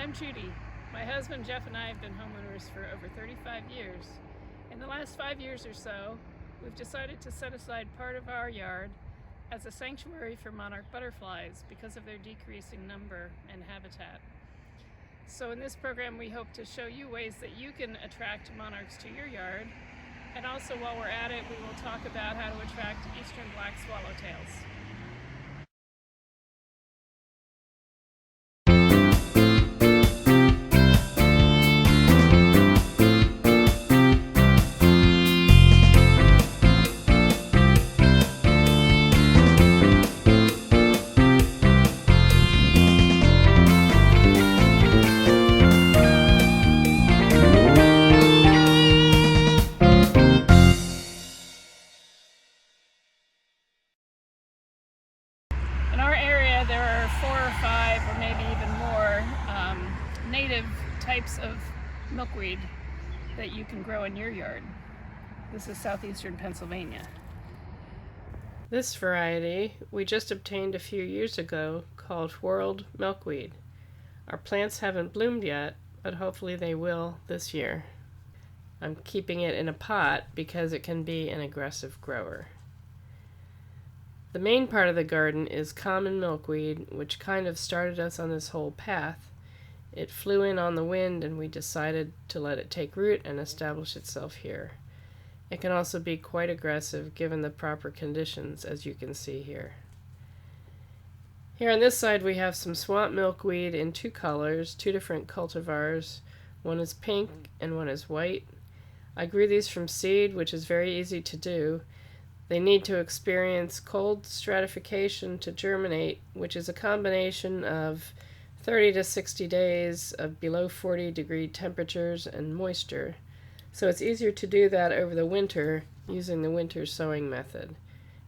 I'm Judy. My husband Jeff and I have been homeowners for over 35 years. In the last 5 years or so, we've decided to set aside part of our yard as a sanctuary for monarch butterflies because of their decreasing number and habitat. So in this program, we hope to show you ways that you can attract monarchs to your yard. And also, while we're at it, we will talk about how to attract eastern black swallowtails. In our area, there are 4 or 5 or maybe even more native types of milkweed that you can grow in your yard. This is southeastern Pennsylvania. This variety we just obtained a few years ago called whorled milkweed. Our plants haven't bloomed yet, but hopefully they will this year. I'm keeping it in a pot because it can be an aggressive grower. The main part of the garden is common milkweed, which kind of started us on this whole path. It flew in on the wind and we decided to let it take root and establish itself here. It can also be quite aggressive given the proper conditions, as you can see here. Here on this side we have some swamp milkweed in 2 colors, 2 different cultivars. One is pink and one is white. I grew these from seed, which is very easy to do. They need to experience cold stratification to germinate, which is a combination of 30 to 60 days of below 40-degree temperatures and moisture. So it's easier to do that over the winter using the winter sowing method.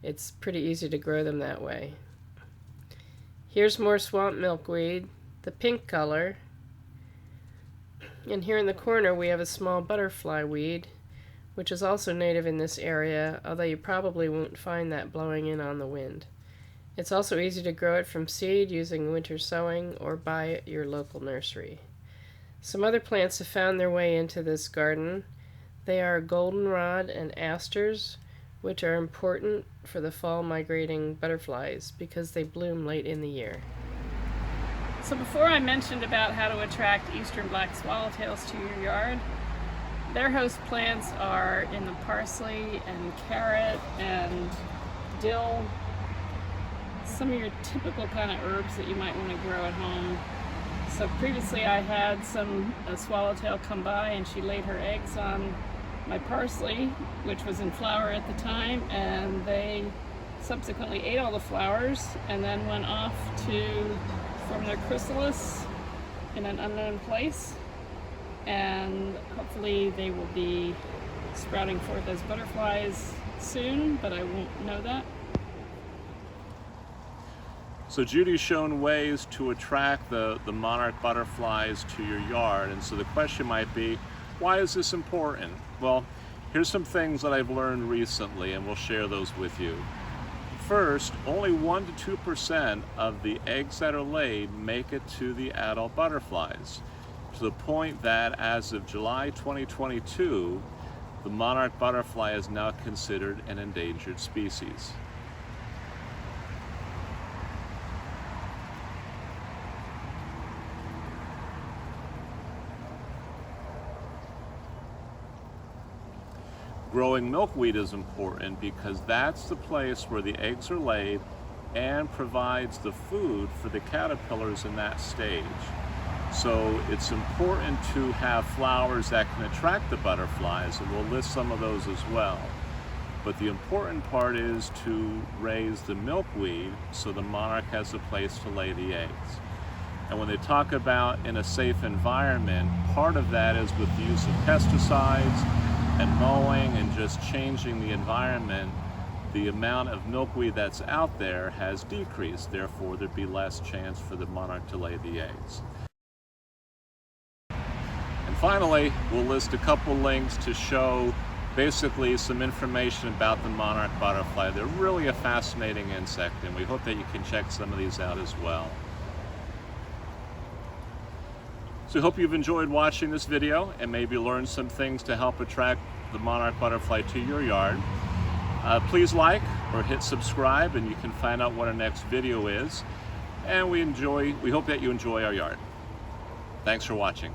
It's pretty easy to grow them that way. Here's more swamp milkweed, the pink color. And here in the corner we have a small butterfly weed, which is also native in this area, although you probably won't find that blowing in on the wind. It's also easy to grow it from seed using winter sowing or buy at your local nursery. Some other plants have found their way into this garden. They are goldenrod and asters, which are important for the fall migrating butterflies because they bloom late in the year. So before I mentioned about how to attract eastern black swallowtails to your yard, their host plants are in the parsley and carrot and dill, some of your typical kind of herbs that you might want to grow at home. So previously I had a swallowtail come by and she laid her eggs on my parsley, which was in flower at the time, and they subsequently ate all the flowers and then went off to form their chrysalis in an unknown place. And hopefully they will be sprouting forth as butterflies soon, but I won't know that. So Judy's shown ways to attract the monarch butterflies to your yard, and so the question might be, why is this important? Well, here's some things that I've learned recently, and we'll share those with you. First, only 1% to 2% of the eggs that are laid make it to the adult butterflies, to the point that as of July 2022, the monarch butterfly is now considered an endangered species. Growing milkweed is important because that's the place where the eggs are laid and provides the food for the caterpillars in that stage. So it's important to have flowers that can attract the butterflies, and we'll list some of those as well. But the important part is to raise the milkweed so the monarch has a place to lay the eggs. And when they talk about in a safe environment, part of that is with the use of pesticides and mowing and just changing the environment. The amount of milkweed that's out there has decreased, therefore there'd be less chance for the monarch to lay the eggs. And finally, we'll list a couple links to show basically some information about the monarch butterfly. They're really a fascinating insect, and we hope that you can check some of these out as well. So I hope you've enjoyed watching this video and maybe learned some things to help attract the monarch butterfly to your yard. Please like or hit subscribe and you can find out what our next video is. And we hope that you enjoy our yard. Thanks for watching.